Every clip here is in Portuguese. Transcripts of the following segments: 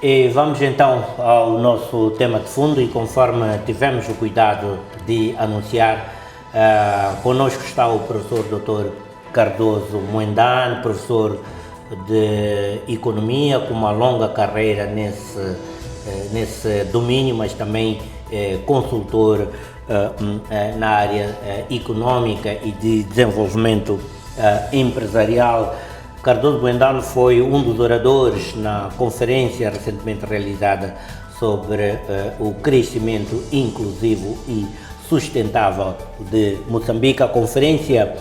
E vamos então ao nosso tema de fundo e conforme tivemos o cuidado de anunciar, conosco está o professor Dr. Cardoso Moendane, professor de Economia com uma longa carreira nesse domínio, mas também consultor na área econômica e de desenvolvimento empresarial. Cardoso Moendane foi um dos oradores na conferência recentemente realizada sobre o crescimento inclusivo e sustentável de Moçambique. A conferência,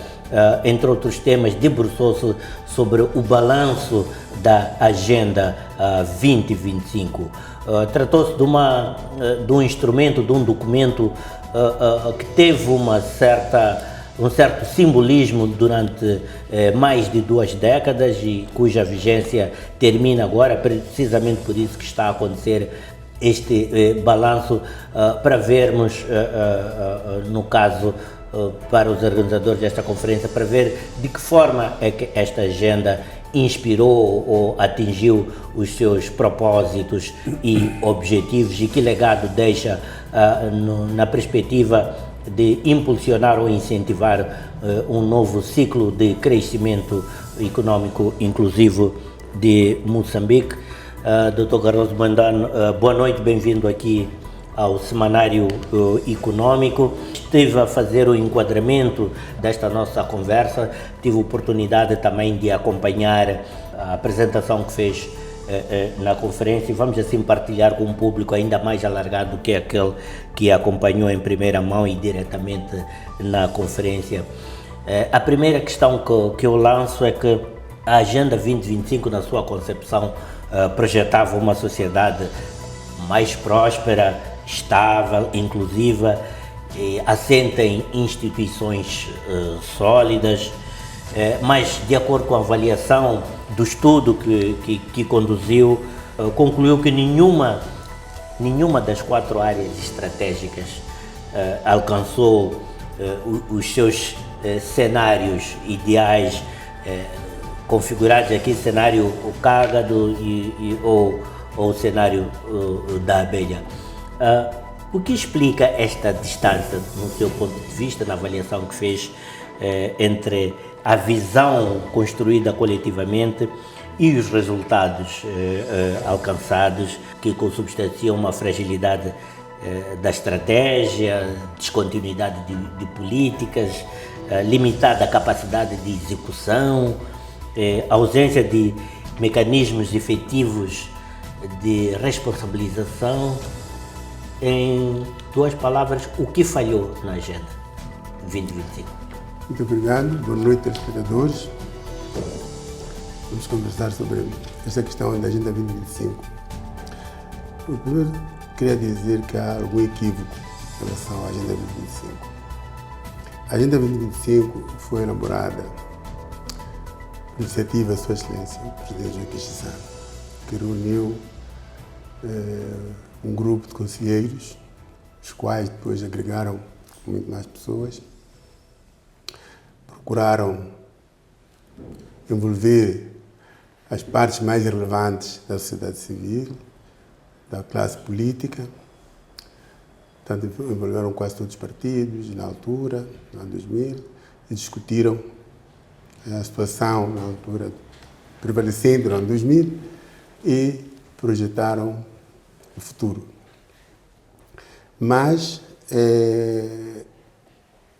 entre outros temas, debruçou-se sobre o balanço da Agenda 2025. Tratou-se de um instrumento, de um documento que teve um certo simbolismo durante mais de 2 décadas e cuja vigência termina agora, precisamente por isso que está a acontecer este balanço, para vermos, no caso, para os organizadores desta conferência, para ver de que forma é que esta agenda inspirou ou atingiu os seus propósitos e objetivos e que legado deixa na perspectiva de impulsionar ou incentivar um novo ciclo de crescimento econômico inclusivo de Moçambique. Dr. Cardoso Moendane, boa noite, bem-vindo aqui ao Semanário Econômico. Estive a fazer o enquadramento desta nossa conversa, tive a oportunidade também de acompanhar a apresentação que fez na conferência e vamos assim partilhar com um público ainda mais alargado do que aquele que acompanhou em primeira mão e diretamente na conferência. A primeira questão que eu lanço é que a Agenda 2025, na sua concepção, projetava uma sociedade mais próspera, estável, inclusiva, assenta em instituições sólidas, mas de acordo com a avaliação do estudo que conduziu, concluiu que nenhuma das 4 áreas estratégicas alcançou os seus cenários ideais, configurados aqui, cenário cágado ou o cenário da abelha. O que explica esta distância, no seu ponto de vista, na avaliação que fez, entre a visão construída coletivamente e os resultados alcançados, que consubstanciam uma fragilidade da estratégia, descontinuidade de políticas, limitada capacidade de execução, ausência de mecanismos efetivos de responsabilização? Em 2 palavras, o que falhou na Agenda 2025? Muito obrigado, boa noite, telespectadores. Vamos conversar sobre esta questão da Agenda 2025. Primeiro, queria dizer que há algum equívoco em relação à Agenda 2025. A Agenda 2025 foi elaborada por iniciativa de Sua Excelência, o Presidente Joaquim Chissano, que reuniu um grupo de conselheiros, os quais depois agregaram muito mais pessoas, procuraram envolver as partes mais relevantes da sociedade civil, da classe política, portanto envolveram quase todos os partidos na altura, no ano 2000, e discutiram a situação na altura prevalecente no ano 2000 e projetaram o futuro. Mas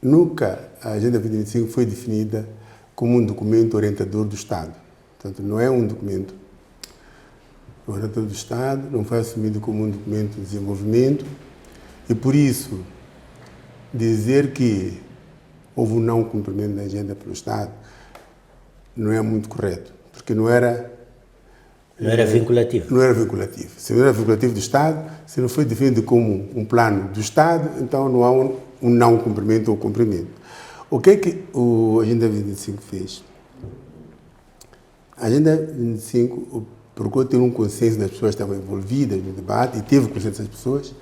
nunca a Agenda 2025 foi definida como um documento orientador do Estado. Portanto, não é um documento orientador do Estado, não foi assumido como um documento de desenvolvimento e, por isso, dizer que houve um não cumprimento da agenda pelo Estado não é muito correto, porque não era vinculativo. Não era vinculativo. Se não era vinculativo do Estado, se não foi definido como um plano do Estado, então não há um não cumprimento ou cumprimento. O que é que a Agenda 2025 fez? A Agenda 2025 procurou ter um consenso das pessoas que estavam envolvidas no debate e teve o consenso das pessoas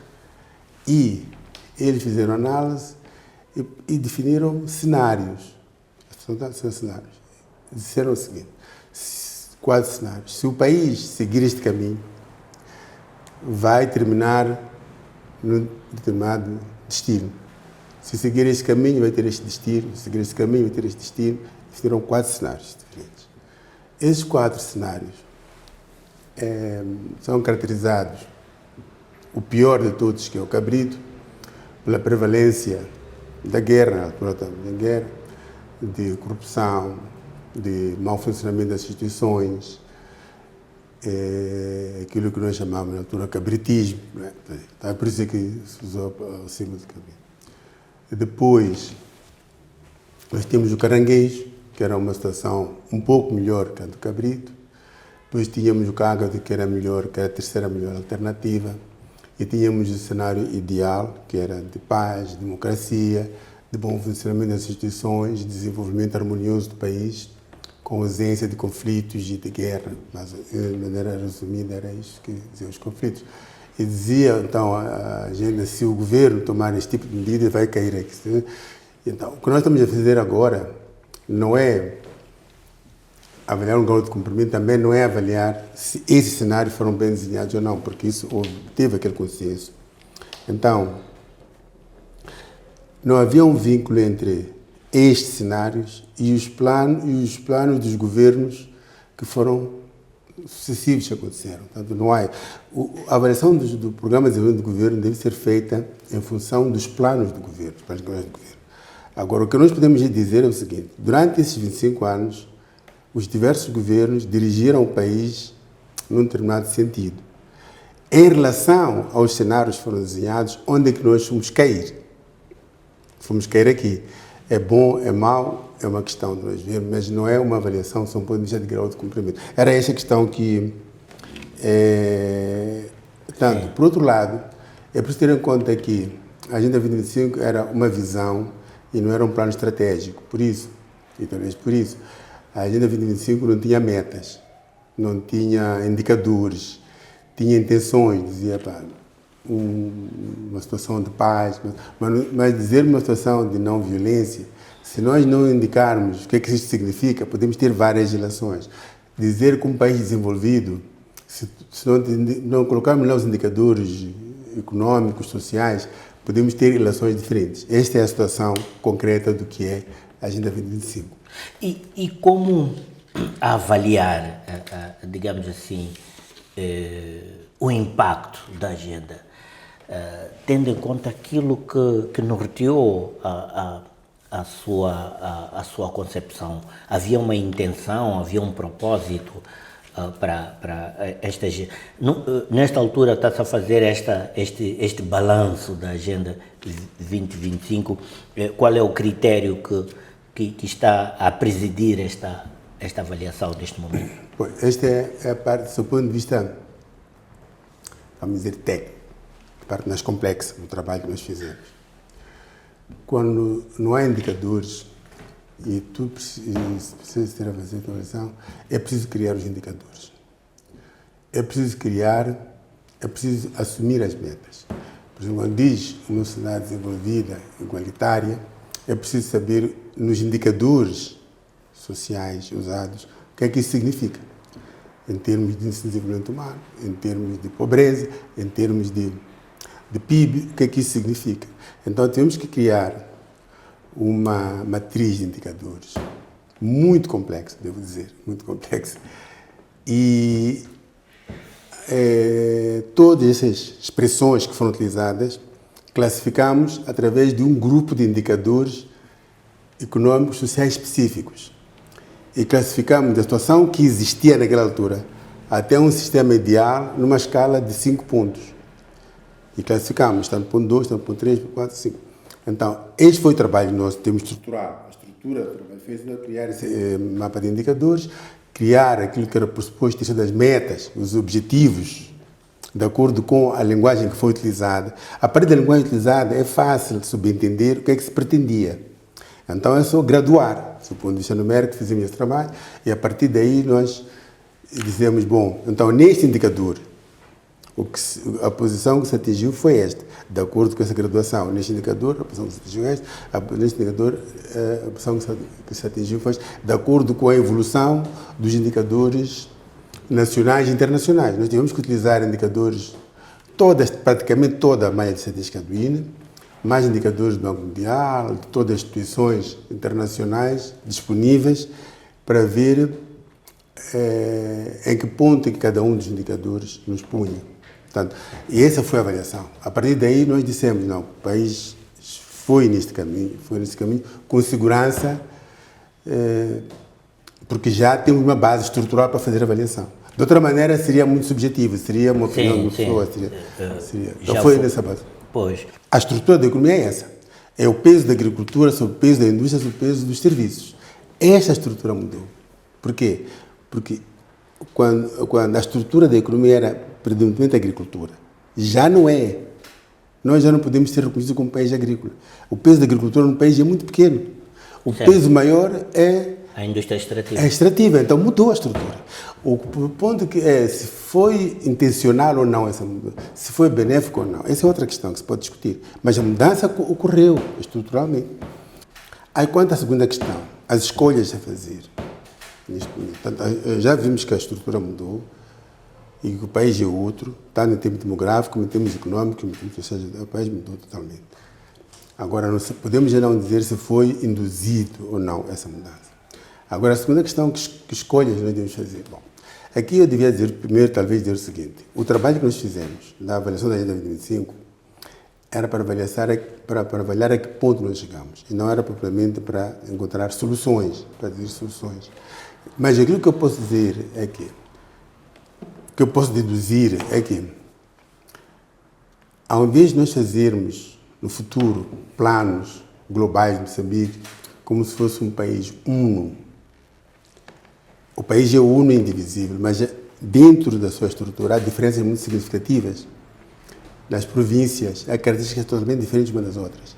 e eles fizeram análise e definiram cenários. São cenários. Disseram o seguinte, 4 cenários. Se o país seguir este caminho, vai terminar num determinado destino. Se seguir este caminho, vai ter este destino. Se seguir este caminho, vai ter este destino. Serão 4 cenários diferentes. Esses 4 cenários são caracterizados, o pior de todos, que é o cabrito, pela prevalência da guerra, na altura da guerra, de corrupção, de mau funcionamento das instituições, aquilo que nós chamamos na altura cabritismo. Né? Então, é por isso que se usou o símbolo de cabrito. Depois, nós temos o caranguejo, que era uma situação um pouco melhor que a do cabrito. Depois tínhamos o cágado, que era melhor, que era a terceira melhor alternativa. E tínhamos o cenário ideal, que era de paz, democracia, de bom funcionamento das instituições, desenvolvimento harmonioso do país, com ausência de conflitos e de guerra. Mas, de maneira resumida, era isso que diziam os conflitos. E dizia, então, a agenda, se o governo tomar esse tipo de medida, vai cair aqui. Então, o que nós estamos a fazer agora não é avaliar um grau de cumprimento, também não é avaliar se esses cenários foram bem desenhados ou não, porque isso teve aquele consenso. Então, não havia um vínculo entre estes cenários e os planos dos governos que foram sucessivos que aconteceram. Portanto, não há, a avaliação do programa de desenvolvimento do governo deve ser feita em função dos planos do governo, dos planos do governo. Agora, o que nós podemos dizer é o seguinte: durante esses 25 anos, os diversos governos dirigiram o país num determinado sentido. Em relação aos cenários que foram desenhados, onde é que nós fomos cair? Fomos cair aqui. É bom, é mau, é uma questão de nós vermos, mas não é uma avaliação, são pontos de vista de grau de cumprimento. Era essa a questão que... Portanto, por outro lado, é preciso ter em conta que a Agenda 2025 era uma visão e não era um plano estratégico. Por isso, e talvez por isso, a Agenda 2025 não tinha metas, não tinha indicadores, tinha intenções, dizia, pá, uma situação de paz, mas dizer uma situação de não violência, se nós não indicarmos o que é que isso significa, podemos ter várias relações. Dizer que um país desenvolvido, se não colocarmos lá os indicadores econômicos, sociais, podemos ter relações diferentes. Esta é a situação concreta do que é a Agenda 2025. E como avaliar, digamos assim, o impacto da agenda, tendo em conta aquilo que norteou a sua concepção? Havia uma intenção, havia um propósito para esta agenda? Nesta altura está-se a fazer este balanço da Agenda 2025. Qual é o critério que está a presidir esta avaliação neste momento? Bom, esta é a parte, do ponto de vista, vamos dizer, técnico, a parte mais complexa do trabalho que nós fizemos. Quando não há indicadores e tu precisas ter a fazer a avaliação, é preciso criar os indicadores. É preciso assumir as metas. Por exemplo, quando diz uma sociedade desenvolvida, igualitária, é preciso saber nos indicadores sociais usados o que é que isso significa, em termos de desenvolvimento humano, em termos de pobreza, em termos de PIB, o que é que isso significa. Então, temos que criar uma matriz de indicadores muito complexa, devo dizer, muito complexa. E todas essas expressões que foram utilizadas, classificamos através de um grupo de indicadores econômicos sociais específicos. E classificamos a situação que existia naquela altura até um sistema ideal numa escala de 5 pontos. E classificamos, está no ponto 2, está no ponto 3, ponto 4, 5. Então, este foi o trabalho nosso, temos estruturado. A estrutura do trabalho fez criar esse mapa de indicadores, criar aquilo que era pressuposto das metas, os objetivos, de acordo com a linguagem que foi utilizada. A partir da linguagem utilizada é fácil de subentender o que é que se pretendia. Então é só graduar, do ponto de vista numérico, fizemos esse trabalho e a partir daí nós dizemos, bom, então neste indicador, a posição que se atingiu foi esta, de acordo com essa graduação. Neste indicador, a posição que se atingiu é esta, neste indicador, a posição que se atingiu foi esta, de acordo com a evolução dos indicadores nacionais e internacionais. Nós tivemos que utilizar indicadores praticamente toda a malha de estatística do INE, mais indicadores do Banco Mundial, de todas as instituições internacionais disponíveis para ver em que ponto é que cada um dos indicadores nos punha. Portanto, e essa foi a avaliação. A partir daí nós dissemos, não, o país foi neste caminho, com segurança, porque já temos uma base estrutural para fazer a avaliação. De outra maneira, seria muito subjetivo, seria uma opinião de uma pessoa. Então foi nessa base. Pois. A estrutura da economia é essa. É o peso da agricultura sobre o peso da indústria sobre o peso dos serviços. Esta estrutura mudou. Por quê? Porque quando a estrutura da economia era predominantemente a agricultura, já não é. Nós já não podemos ser reconhecidos como país agrícola. O peso da agricultura no país é muito pequeno. O peso maior é a indústria extrativa. É extrativa, então mudou a estrutura. O ponto que é se foi intencional ou não essa mudança, se foi benéfico ou não, essa é outra questão que se pode discutir. Mas a mudança ocorreu estruturalmente. Aí quanto à segunda questão, as escolhas a fazer. Portanto, já vimos que a estrutura mudou e que o país é outro, tanto em termos demográficos, como em termos econômicos, ou seja, o país mudou totalmente. Agora, podemos já não dizer se foi induzido ou não essa mudança. Agora, a segunda questão, que escolhas nós devemos fazer? Bom, aqui eu devia dizer, primeiro, talvez dizer o seguinte, o trabalho que nós fizemos na avaliação da Agenda 2025 era para avaliar a que ponto nós chegamos, e não era propriamente para encontrar soluções, para dizer soluções. Mas aquilo que eu posso dizer é que eu posso deduzir é que, ao invés de nós fazermos, no futuro, planos globais de Moçambique, como se fosse um país uno, o país é uno e indivisível, mas dentro da sua estrutura há diferenças muito significativas. Nas províncias, há características totalmente diferentes umas das outras.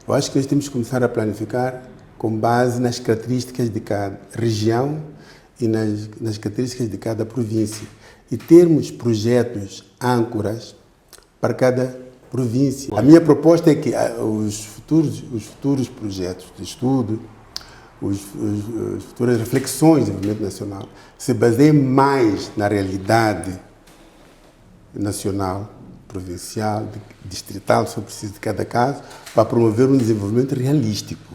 Eu acho que nós temos que começar a planificar com base nas características de cada região e nas características de cada província. E termos projetos âncoras para cada província. A minha proposta é que os futuros projetos de estudo, as futuras reflexões do desenvolvimento nacional se baseiem mais na realidade nacional, provincial, distrital, se for preciso de cada caso, para promover um desenvolvimento realístico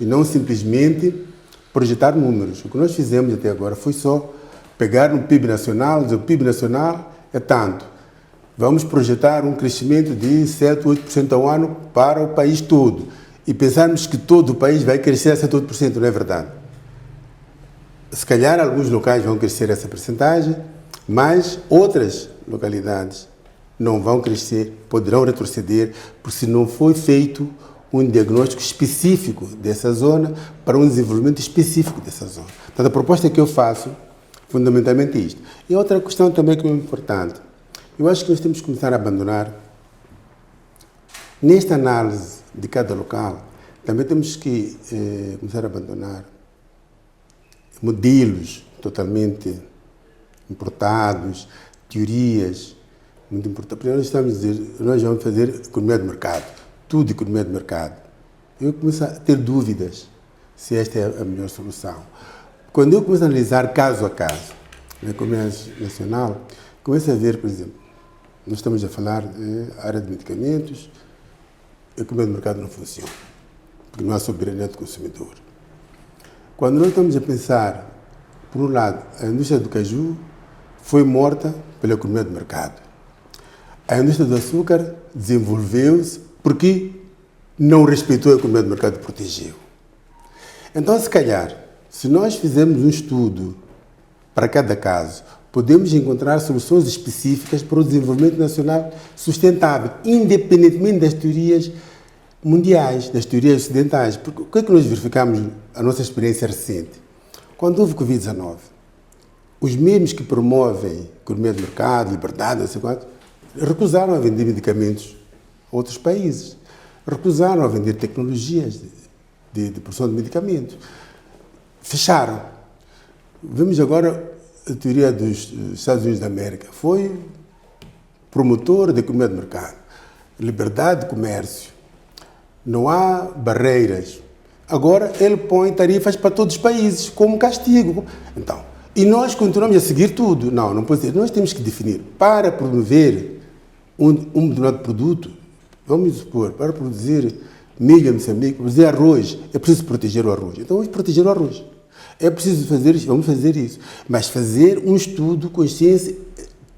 e não simplesmente projetar números. O que nós fizemos até agora foi só pegar no PIB nacional, dizer o PIB nacional é tanto. Vamos projetar um crescimento de 7, 8% ao ano para o país todo. E pensarmos que todo o país vai crescer a 7, 8%, não é verdade? Se calhar alguns locais vão crescer essa percentagem, mas outras localidades não vão crescer, poderão retroceder, porque se não foi feito um diagnóstico específico dessa zona para um desenvolvimento específico dessa zona. Então, a proposta que eu faço, fundamentalmente, é isto. E outra questão também que é muito importante, eu acho que nós temos que começar a abandonar, nesta análise de cada local, também temos que começar a abandonar modelos totalmente importados, teorias muito importantes. Porque nós estamos a dizer, nós vamos fazer economia de mercado, tudo economia de mercado. Eu começo a ter dúvidas se esta é a melhor solução. Quando eu começo a analisar caso a caso, na economia nacional, começo a ver, por exemplo, nós estamos a falar da área de medicamentos, a economia de mercado não funciona, porque não há soberania do consumidor. Quando nós estamos a pensar, por um lado, a indústria do caju foi morta pela economia de mercado. A indústria do açúcar desenvolveu-se porque não respeitou a economia de mercado e protegeu. Então, se calhar, se nós fizermos um estudo para cada caso, podemos encontrar soluções específicas para o desenvolvimento nacional sustentável, independentemente das teorias mundiais, das teorias ocidentais. Porque o que é que nós verificamos a nossa experiência recente? Quando houve Covid-19, os mesmos que promovem economia de mercado, liberdade, assim, recusaram a vender medicamentos a outros países, recusaram a vender tecnologias de produção de medicamentos, fecharam. Vemos agora a teoria dos Estados Unidos da América, foi promotor da economia de mercado, liberdade de comércio, não há barreiras. Agora ele põe tarifas para todos os países como castigo. Então, e nós continuamos a seguir tudo. Não pode ser. Nós temos que definir para promover um determinado produto, vamos supor, para produzir milho em Moçambique, para produzir arroz, é preciso proteger o arroz. Então vamos proteger o arroz. É preciso fazer isso, vamos fazer isso. Mas fazer um estudo com ciência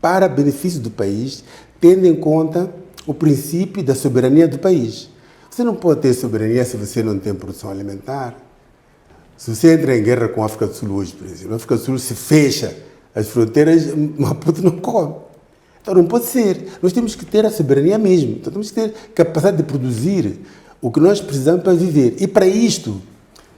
para benefício do país, tendo em conta o princípio da soberania do país. Você não pode ter soberania se você não tem produção alimentar. Se você entra em guerra com a África do Sul hoje, por exemplo, a África do Sul se fecha as fronteiras, Maputo não come. Então não pode ser. Nós temos que ter a soberania mesmo. Então temos que ter capacidade de produzir o que nós precisamos para viver. E para isto,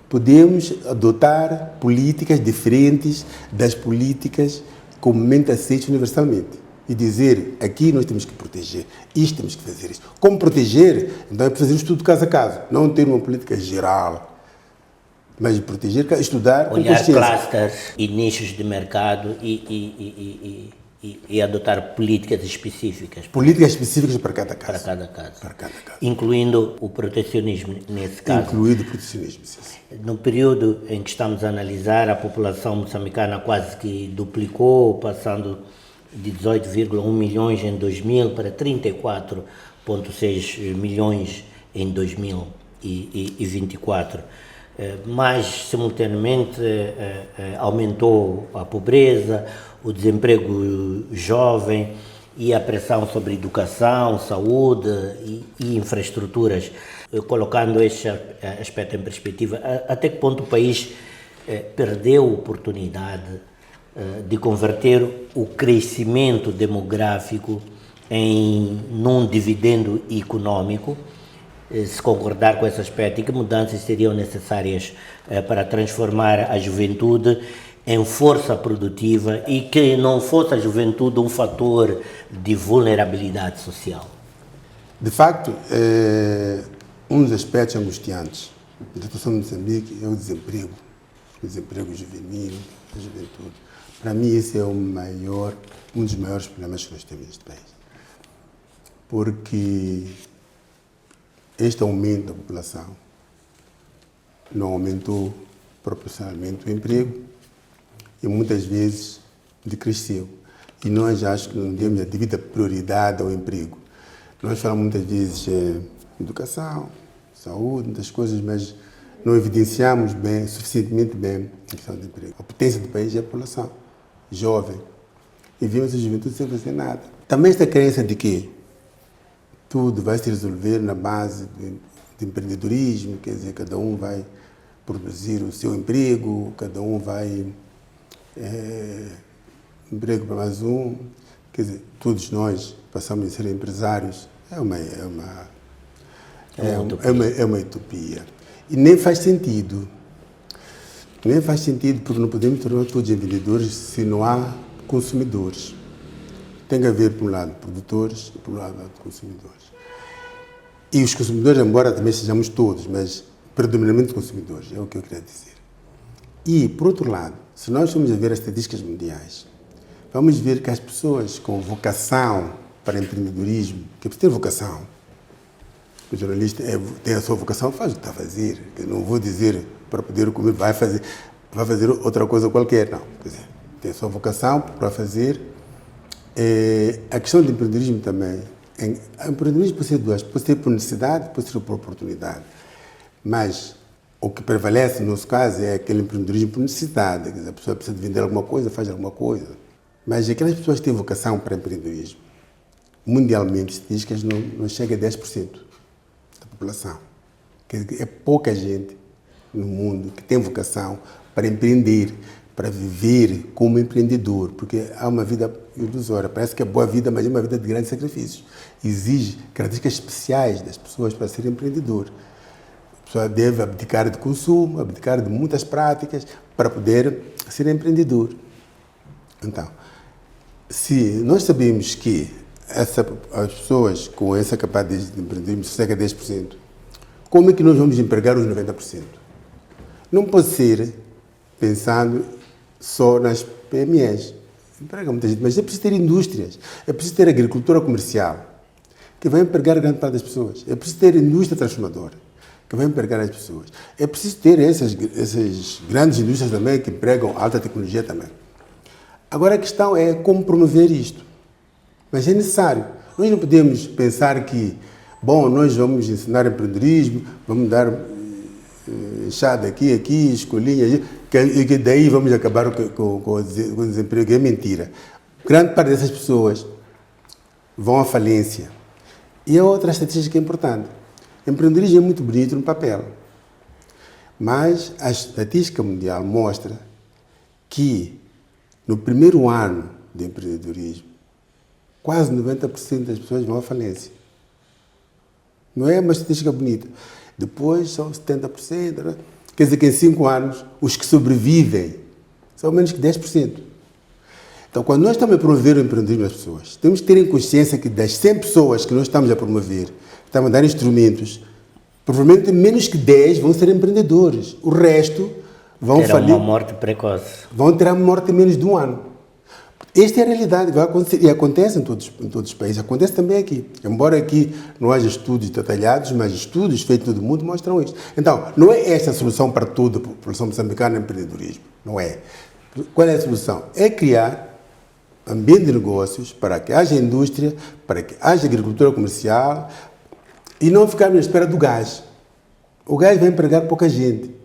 podemos adotar políticas diferentes das políticas comumente aceitas universalmente. E dizer, aqui nós temos que proteger, isto temos que fazer isso. Como proteger? Então é fazer um estudo caso a caso, não ter uma política geral, mas proteger, estudar com olhar consciência. clusters e nichos de mercado e adotar políticas específicas. Políticas específicas para cada caso. Para cada caso. Para cada caso. Incluindo o protecionismo, nesse caso. Incluído o protecionismo, sim. No período em que estamos a analisar, a população moçambicana quase que duplicou, passando de 18,1 milhões em 2000 para 34,6 milhões em 2024. Mas, simultaneamente, aumentou a pobreza, o desemprego jovem e a pressão sobre educação, saúde e infraestruturas. Colocando este aspecto em perspectiva, até que ponto o país perdeu a oportunidade de converter o crescimento demográfico num dividendo econômico, se concordar com esse aspecto, e que mudanças seriam necessárias para transformar a juventude em força produtiva e que não fosse a juventude um fator de vulnerabilidade social? De facto, um dos aspectos angustiantes da situação de Moçambique é o desemprego juvenil, da juventude. Para mim, esse é um dos maiores problemas que nós temos neste país. Porque este aumento da população não aumentou proporcionalmente o emprego e muitas vezes decresceu. E nós acho que não demos a devida prioridade ao emprego. Nós falamos muitas vezes educação, saúde, muitas coisas, mas não evidenciamos suficientemente bem a questão do emprego. A potência do país é a população jovem. E vimos a juventude sem fazer nada. Também esta crença de que tudo vai se resolver na base de empreendedorismo, quer dizer, cada um vai produzir o seu emprego, cada um vai emprego para mais um, quer dizer, todos nós passamos a ser empresários, é uma utopia. E nem faz sentido. Nem faz sentido porque não podemos tornar todos vendedores se não há consumidores. Tem que haver, por um lado, produtores e, por um lado, consumidores. E os consumidores, embora também sejamos todos, mas predominantemente consumidores, é o que eu queria dizer. E, por outro lado, se nós formos a ver as estatísticas mundiais, vamos ver que as pessoas com vocação para empreendedorismo, que é preciso ter vocação, o jornalista tem a sua vocação, faz o que está a fazer. Eu não vou dizer para poder comer, vai fazer outra coisa qualquer, não. Quer dizer, tem a sua vocação para fazer. A questão do empreendedorismo também. O empreendedorismo pode ser duas, pode ser por necessidade, pode ser por oportunidade. Mas o que prevalece no nosso caso é aquele empreendedorismo por necessidade. Quer dizer, a pessoa precisa de vender alguma coisa, faz alguma coisa. Mas aquelas pessoas que têm vocação para empreendedorismo, mundialmente, estatísticas não chega a 10% da população. Quer dizer, é pouca gente no mundo que tem vocação para empreender, para viver como empreendedor, porque há uma vida ilusória. Parece que é boa vida, mas é uma vida de grandes sacrifícios. Exige características especiais das pessoas para ser empreendedor. A pessoa deve abdicar de consumo, abdicar de muitas práticas para poder ser empreendedor. Então, se nós sabemos que as pessoas com essa capacidade de empreendedorismo cerca de 10%, como é que nós vamos empregar os 90%? Não pode ser pensando só nas PMEs. Emprega muita gente, mas é preciso ter indústrias, é preciso ter agricultura comercial, que vai empregar grande parte das pessoas. É preciso ter indústria transformadora, que vai empregar as pessoas. É preciso ter essas grandes indústrias também, que empregam alta tecnologia também. Agora a questão é como promover isto. Mas é necessário. Nós não podemos pensar que, bom, nós vamos ensinar empreendedorismo, vamos dar chá daqui, escolinha, e que daí vamos acabar com o desemprego. É mentira. Grande parte dessas pessoas vão à falência. E a outra estatística que é importante. Empreendedorismo é muito bonito no papel, mas a estatística mundial mostra que no primeiro ano de empreendedorismo, quase 90% das pessoas vão à falência. Não é uma estatística bonita. Depois são 70%. Né? Quer dizer que em 5 anos, os que sobrevivem são menos que 10%. Então, quando nós estamos a promover o empreendedorismo das pessoas, temos que ter em consciência que das 100 pessoas que nós estamos a promover, estamos a dar instrumentos, provavelmente menos que 10 vão ser empreendedores. O resto vão falir. Terá uma morte precoce. Vão ter a morte em menos de 1 ano. Esta é a realidade, vai acontecer, e acontece em todos os países, acontece também aqui. Embora aqui não haja estudos detalhados, mas estudos feitos em todo o mundo mostram isto. Então, não é esta a solução para toda a população moçambicana no empreendedorismo, não é. Qual é a solução? É criar ambiente de negócios para que haja indústria, para que haja agricultura comercial e não ficarmos à espera do gás. O gás vai empregar pouca gente.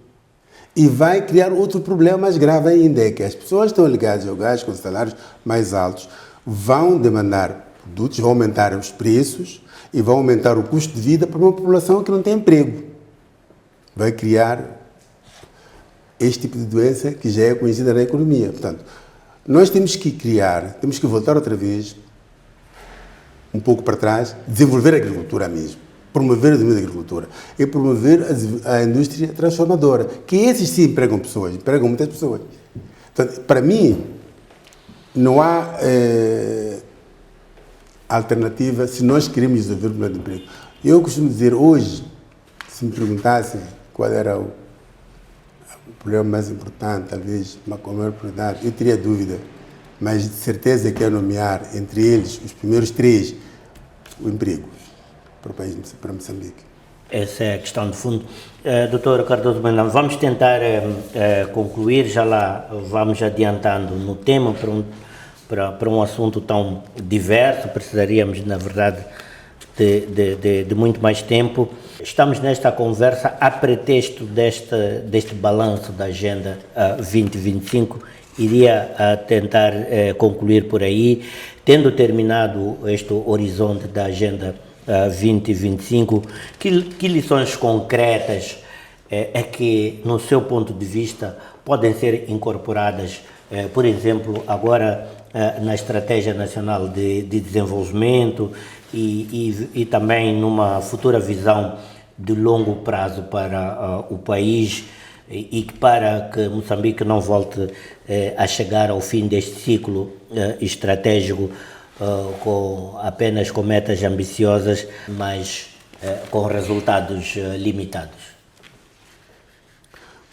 E vai criar outro problema mais grave ainda, é que as pessoas que estão ligadas ao gás com salários mais altos vão demandar produtos, vão aumentar os preços e vão aumentar o custo de vida para uma população que não tem emprego. Vai criar este tipo de doença que já é conhecida na economia. Portanto, nós temos que voltar outra vez, um pouco para trás, desenvolver a agricultura mesmo. Promover o desenvolvimento da agricultura e promover a indústria transformadora, que esses sim empregam pessoas, empregam muitas pessoas. Portanto, para mim, não há alternativa se nós queremos resolver o problema do emprego. Eu costumo dizer, hoje, se me perguntassem qual era o problema mais importante, talvez, com a maior prioridade, eu teria dúvida, mas de certeza que ia nomear entre eles, os primeiros 3, o emprego para o país, para Moçambique. Essa é a questão de fundo. Doutor Cardoso Moendane, vamos tentar concluir, já lá vamos adiantando no tema para um assunto tão diverso, precisaríamos, na verdade, de muito mais tempo. Estamos nesta conversa a pretexto deste balanço da Agenda 2025, iria tentar concluir por aí, tendo terminado este horizonte da Agenda 2025, que lições concretas é que, no seu ponto de vista, podem ser incorporadas, por exemplo, agora na Estratégia Nacional de Desenvolvimento e também numa futura visão de longo prazo para o país e para que Moçambique não volte a chegar ao fim deste ciclo estratégico apenas com metas ambiciosas, mas com resultados limitados?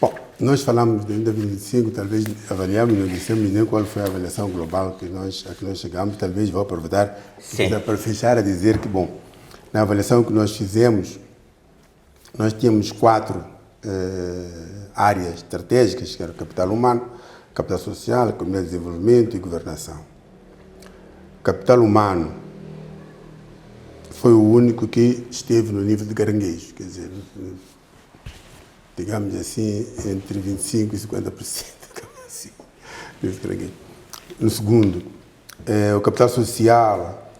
Bom, nós falamos de 2025, talvez avaliamos, não dissemos nem qual foi a avaliação global a que nós chegamos, talvez vou aproveitar para fechar a dizer que, bom, na avaliação que nós fizemos, nós tínhamos 4 áreas estratégicas, que eram capital humano, capital social, economia de desenvolvimento e governação. Capital humano foi o único que esteve no nível de caranguejo, quer dizer, digamos assim, entre 25% e 50%. Assim, nível de caranguejo. No segundo, o capital social,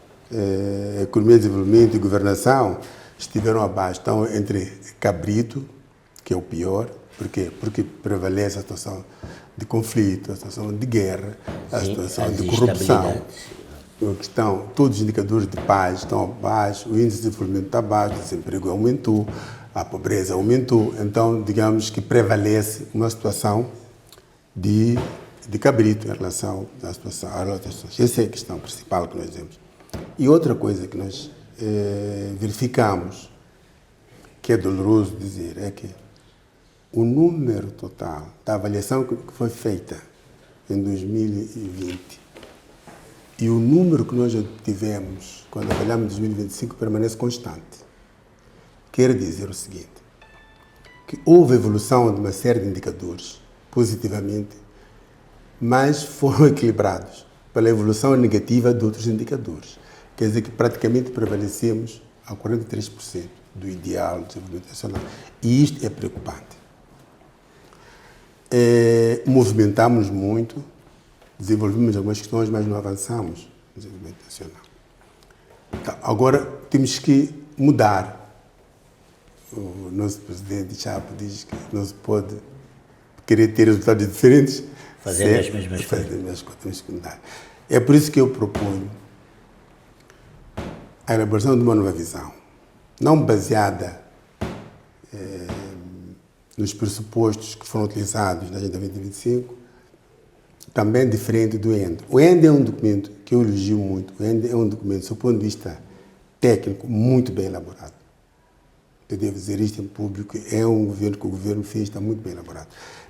economia de desenvolvimento e governação estiveram abaixo, estão entre cabrito, que é o pior, por quê? Porque prevalece a situação de conflito, a situação de guerra, a situação de corrupção. Todos os indicadores de paz estão abaixo, o índice de desenvolvimento está abaixo, o desemprego aumentou, a pobreza aumentou. Então, digamos que prevalece uma situação de cabrito em relação à situação às outras pessoas. Essa é a questão principal que nós vemos. E outra coisa que nós verificamos, que é doloroso dizer, é que o número total da avaliação que foi feita em 2020 e o número que nós tivemos quando avaliamos em 2025 permanece constante. Quer dizer o seguinte, que houve evolução de uma série de indicadores, positivamente, mas foram equilibrados pela evolução negativa de outros indicadores. quer dizer que praticamente prevalecemos a 43% do ideal de desenvolvimento nacional. E isto é preocupante. Movimentamos muito, desenvolvemos algumas questões, mas não avançamos no desenvolvimento nacional. Então, agora temos que mudar. O nosso presidente Chapo diz que não se pode querer ter resultados diferentes, fazer as mesmas coisas. Temos que mudar. É por isso que eu proponho a elaboração de uma nova visão, não baseada nos pressupostos que foram utilizados na Agenda 2025, também diferente do END. O END é um documento que eu elogio muito. O END é um documento, do ponto de vista técnico, muito bem elaborado. Eu devo dizer isto em público, é um governo que o governo fez, está muito bem elaborado.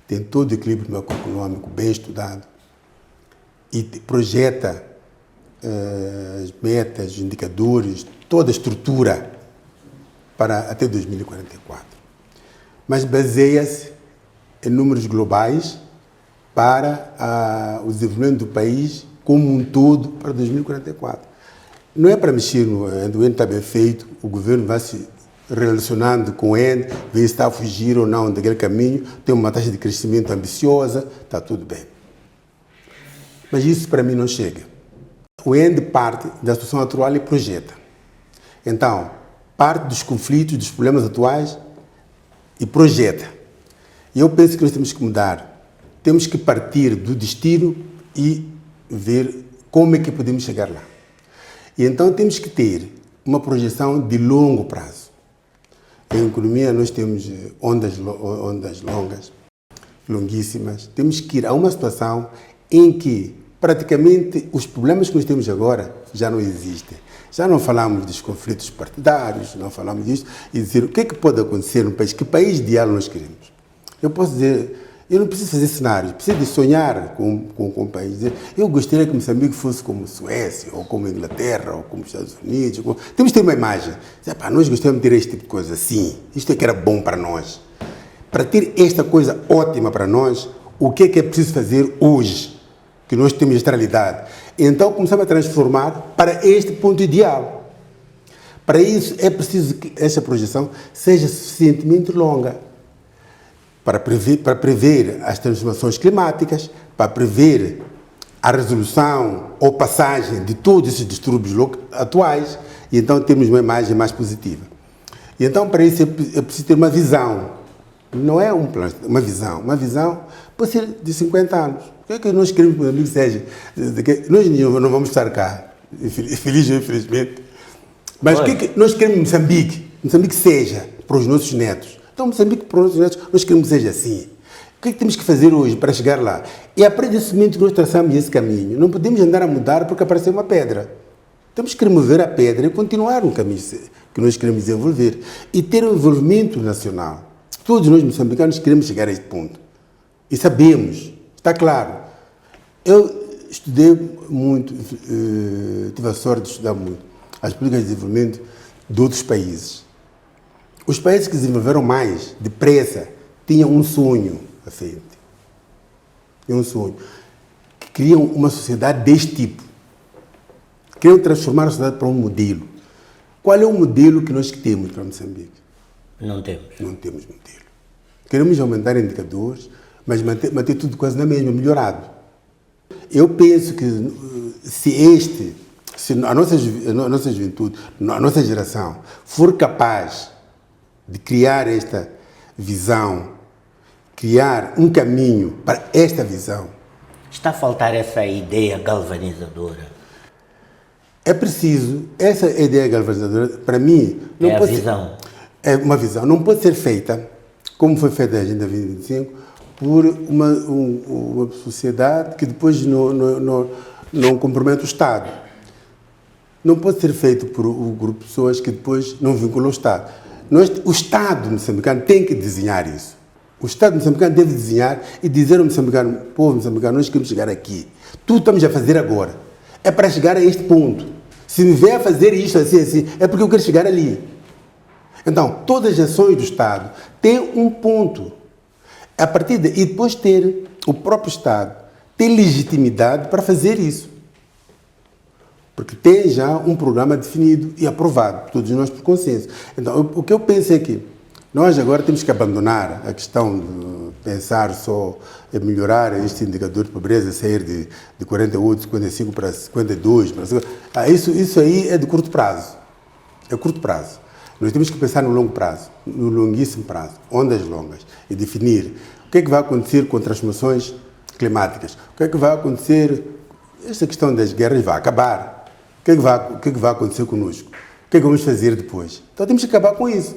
Tem todo o equilíbrio macroeconômico bem estudado e projeta as metas, os indicadores, toda a estrutura para até 2044. Mas baseia-se em números globais para o desenvolvimento do país como um todo para 2044. Não é para mexer no END, o END está bem feito, o governo vai se relacionando com o END, ver se está a fugir ou não daquele caminho, tem uma taxa de crescimento ambiciosa, está tudo bem. Mas isso para mim não chega. O END parte da situação atual e projeta. Então, parte dos conflitos, dos problemas atuais e projeta. E eu penso que nós temos que mudar. Temos que partir do destino e ver como é que podemos chegar lá. E então temos que ter uma projeção de longo prazo. Em economia nós temos ondas longas, longuíssimas. Temos que ir a uma situação em que praticamente os problemas que nós temos agora já não existem. Já não falamos dos conflitos partidários, não falamos disso, e dizer o que é que pode acontecer no país, que país ideal nós queremos. Eu posso dizer, eu não preciso fazer cenários, preciso de sonhar com o país. Dizer, eu gostaria que Moçambique fosse como Suécia, ou como Inglaterra, ou como Estados Unidos. Temos que ter uma imagem. Dizer, nós gostaríamos de ter este tipo de coisa assim. Isto é que era bom para nós. Para ter esta coisa ótima para nós, o que é preciso fazer hoje? Que nós temos esta realidade. Então começamos a transformar para este ponto ideal. Para isso é preciso que esta projeção seja suficientemente longa. Para prever as transformações climáticas, para prever a resolução ou passagem de todos esses distúrbios atuais, e então termos uma imagem mais positiva. E então, para isso, é preciso ter uma visão. Não é um plano, uma visão. Uma visão pode ser de 50 anos. O que é que nós queremos que o amigo seja? Nós não vamos estar cá, feliz ou infelizmente. Mas o que é que nós queremos que Moçambique seja para os nossos netos? Então, Moçambique, para os nossos netos, nós queremos que seja assim. O que é que temos que fazer hoje para chegar lá? É a partir desse momento que nós traçamos esse caminho. Não podemos andar a mudar porque apareceu uma pedra. Temos que remover a pedra e continuar no caminho que nós queremos desenvolver. E ter um envolvimento nacional. Todos nós, moçambicanos, queremos chegar a este ponto. E sabemos, está claro. Eu estudei muito, tive a sorte de estudar muito as políticas de desenvolvimento de outros países. Os países que desenvolveram mais, depressa, tinham um sonho à frente. Tinham um sonho. Que queriam uma sociedade deste tipo. Queriam transformar a sociedade para um modelo. Qual é o modelo que nós temos para Moçambique? Não temos. Não temos modelo. Queremos aumentar indicadores, mas manter tudo quase na mesma, melhorado. Eu penso que se a nossa juventude, a nossa geração, for capaz de criar esta visão, criar um caminho para esta visão. Está a faltar essa ideia galvanizadora? É preciso, essa ideia galvanizadora, para mim... Não pode visão. É uma visão. Não pode ser feita, como foi feita a Agenda 2025, por uma sociedade que depois não compromete o Estado. Não pode ser feito por um grupo de pessoas que depois não vinculam o Estado. O Estado moçambicano tem que desenhar isso. O Estado moçambicano deve desenhar e dizer ao moçambicano, povo moçambicano, nós queremos chegar aqui. Tudo estamos a fazer agora. É para chegar a este ponto. Se me vier a fazer isto assim, é porque eu quero chegar ali. Então, todas as ações do Estado têm um ponto. A partir daí, e depois ter o próprio Estado ter legitimidade para fazer isso. porque tem já um programa definido e aprovado, todos nós por consenso. Então, o que eu penso é que nós agora temos que abandonar a questão de pensar só em melhorar este indicador de pobreza, sair de 48, 55 para 52. Isso aí é de curto prazo. É curto prazo. Nós temos que pensar no longo prazo, no longuíssimo prazo, ondas longas, e definir o que é que vai acontecer com transformações climáticas, o que é que vai acontecer, esta questão das guerras vai acabar, o que é que vai acontecer conosco, o que é que vamos fazer depois. Então temos que acabar com isso.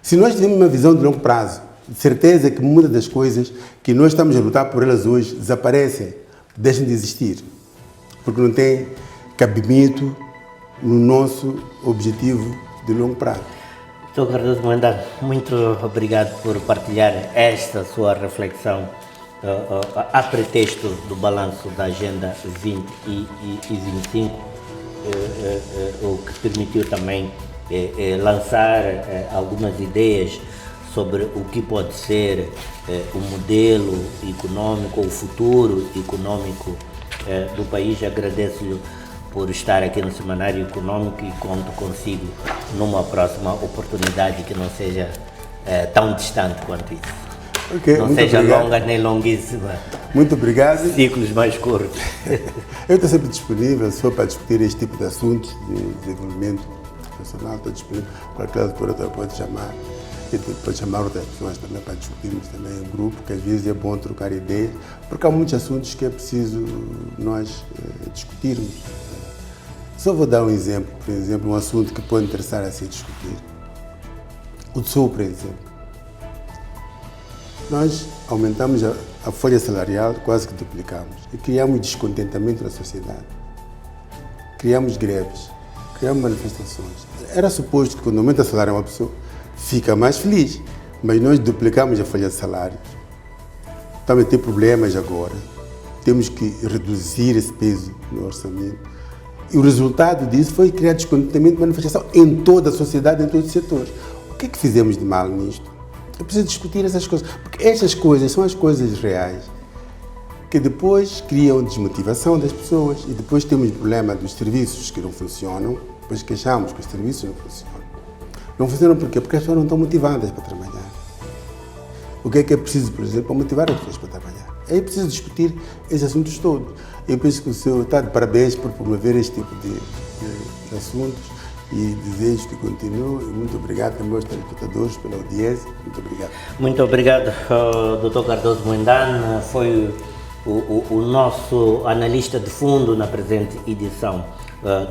Se nós tivermos uma visão de longo prazo, de certeza que muitas das coisas que nós estamos a lutar por elas hoje desaparecem, deixam de existir, porque não tem cabimento no nosso objetivo de longo prazo. Dr. Cardoso Moendane, muito obrigado por partilhar esta sua reflexão a pretexto do balanço da Agenda 20 e 25, o que permitiu também lançar algumas ideias sobre o que pode ser o modelo econômico, o futuro econômico do país. Agradeço-lhe por estar aqui no Semanário Econômico e conto consigo numa próxima oportunidade que não seja tão distante quanto isso. Okay, não seja obrigado. Longa nem longuíssima. Muito obrigado. Ciclos mais curtos. Eu estou sempre disponível, se for para discutir este tipo de assuntos de desenvolvimento nacional, estou disponível. Qualquer doutora pode chamar. Pode chamar outras pessoas também para discutirmos também em grupo, que às vezes é bom trocar ideias, porque há muitos assuntos que é preciso nós discutirmos. Só vou dar um exemplo, por exemplo, um assunto que pode interessar a ser discutido. O Sul, por exemplo. Nós aumentamos a folha salarial, quase que duplicamos, e criamos descontentamento na sociedade. Criamos greves, criamos manifestações. Era suposto que quando aumenta o salário uma pessoa fica mais feliz, mas nós duplicamos a folha de salário. Estamos a ter problemas agora. Temos que reduzir esse peso no orçamento. E o resultado disso foi criar descontentamento e manifestação em toda a sociedade, em todos os setores. O que é que fizemos de mal nisto? É preciso discutir essas coisas, porque estas coisas são as coisas reais que depois criam desmotivação das pessoas e depois temos o problema dos serviços que não funcionam, depois queixamos que os serviços não funcionam. Não funcionam por quê? Porque as pessoas não estão motivadas para trabalhar. O que é preciso, por exemplo, para motivar as pessoas para trabalhar? É preciso discutir esses assuntos todos. Eu penso que o senhor está de parabéns por promover este tipo de assuntos e desejo que continue. Muito obrigado também aos telespectadores pela audiência. Muito obrigado. Muito obrigado, Dr. Cardoso Moendane. Foi o nosso analista de fundo na presente edição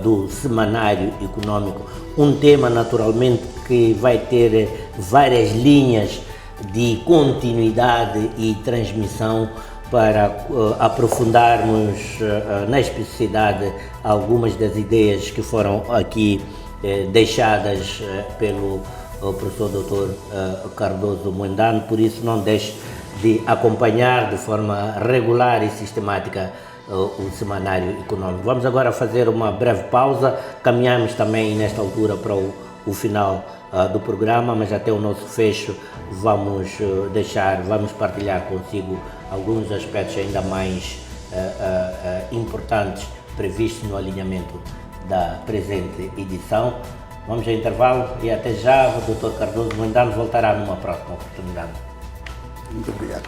do Semanário Econômico. Um tema, naturalmente, que vai ter várias linhas de continuidade e transmissão para aprofundarmos na especificidade algumas das ideias que foram aqui deixadas pelo professor Dr. Cardoso Moendane. Por isso, não deixe de acompanhar de forma regular e sistemática o Semanário Econômico. Vamos agora fazer uma breve pausa. Caminhamos também nesta altura para o final do programa, mas até o nosso fecho vamos partilhar consigo alguns aspectos ainda mais importantes previstos no alinhamento da presente edição. Vamos ao intervalo e até já. O Dr. Cardoso Moendane voltará numa próxima oportunidade. Muito obrigado.